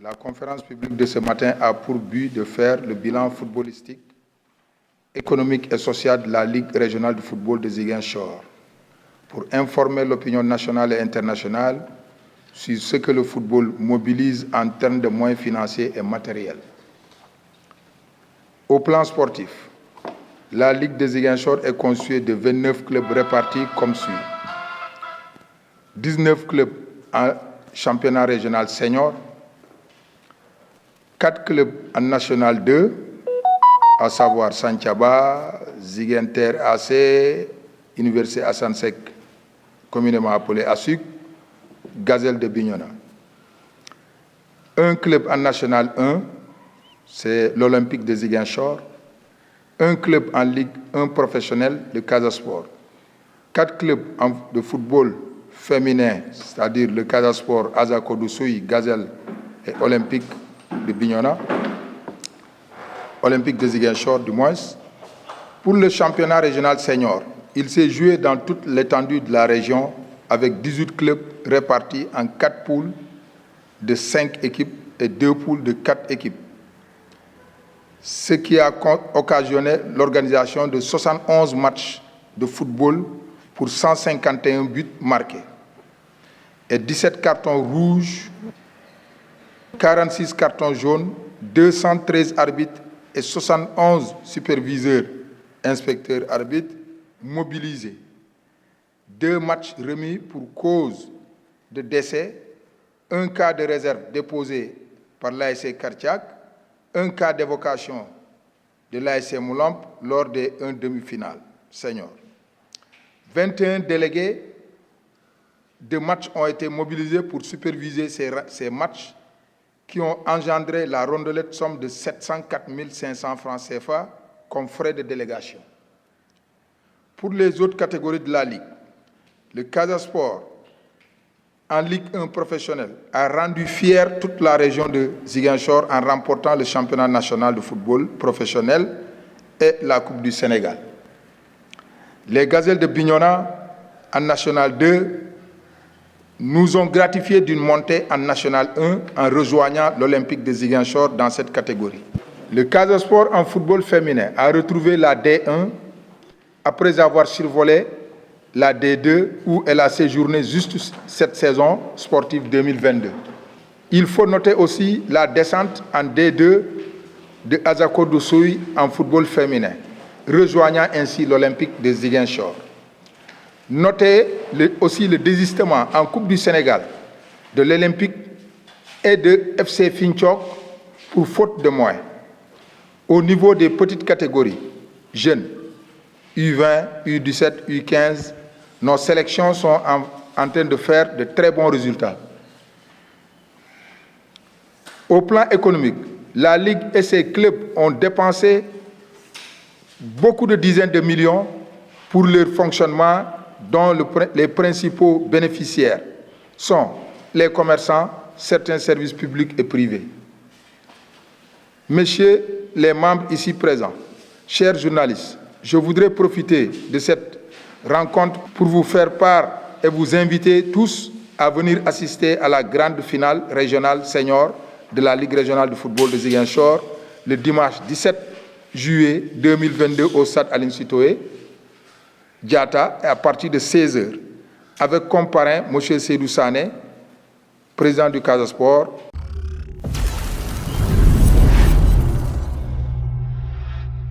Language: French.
La conférence publique de ce matin a pour but de faire le bilan footballistique, économique et social de la Ligue régionale de football de Ziguinchor, pour informer l'opinion nationale et internationale sur ce que le football mobilise en termes de moyens financiers et matériels. Au plan sportif, la Ligue de Ziguinchor est constituée de 29 clubs répartis comme suit. 19 clubs en championnat régional senior, 4 clubs en national 2, à savoir Santhiaba, Ziguinter AC, Université Assane Seck, communément appelé ASUC, Gazelle de Bignona. Un club en national 1, c'est l'Olympique de Ziguinchor. Un club en Ligue 1 professionnel, le Casa Sport. 4 clubs de football féminin, c'est-à-dire le Casa Sport, Azako Doussouy, Gazelle et Olympique de Bignona. Olympique de Ziguinchor, du moins. Pour le championnat régional senior, il s'est joué dans toute l'étendue de la région avec 18 clubs répartis en 4 poules de 5 équipes et 2 poules de 4 équipes. Ce qui a occasionné l'organisation de 71 matchs de football pour 151 buts marqués et 17 cartons rouges, 46 cartons jaunes, 213 arbitres et 71 superviseurs, inspecteurs, arbitres mobilisés. 2 matchs remis pour cause de décès, un cas de réserve déposé par l'ASC Kartiak, un cas d'évocation de l'ASC Moulamp lors des 1 demi-finale senior. 21 délégués de matchs ont été mobilisés pour superviser ces matchs qui ont engendré la rondelette somme de 704 500 francs CFA comme frais de délégation. Pour les autres catégories de la Ligue, le Casa Sport, en Ligue 1 professionnelle, a rendu fière toute la région de Ziguinchor en remportant le championnat national de football professionnel et la Coupe du Sénégal. Les Gazelles de Bignona, en National 2, nous ont gratifiés d'une montée en National 1 en rejoignant l'Olympique de Ziguinchor dans cette catégorie. Le Casa Sport en football féminin a retrouvé la D1 après avoir survolé la D2 où elle a séjourné juste cette saison sportive 2022. Il faut noter aussi la descente en D2 de Azako Doussouy en football féminin, rejoignant ainsi l'Olympique de Ziguinchor. Notez aussi le désistement en Coupe du Sénégal de l'Olympique et de FC Finchok pour faute de moyens. Au niveau des petites catégories, jeunes, U20, U17, U15, nos sélections sont en train de faire de très bons résultats. Au plan économique, la Ligue et ses clubs ont dépensé beaucoup de dizaines de millions pour leur fonctionnement, dont les principaux bénéficiaires sont les commerçants, certains services publics et privés. Messieurs les membres ici présents, chers journalistes, je voudrais profiter de cette rencontre pour vous faire part et vous inviter tous à venir assister à la grande finale régionale senior de la Ligue régionale de football de Ziguinchor le dimanche 17 juillet 2022 au stade Aline Sitoé Diatta à partir de 16h avec comme parrain M. Seydou Sané, président du Casa Sport.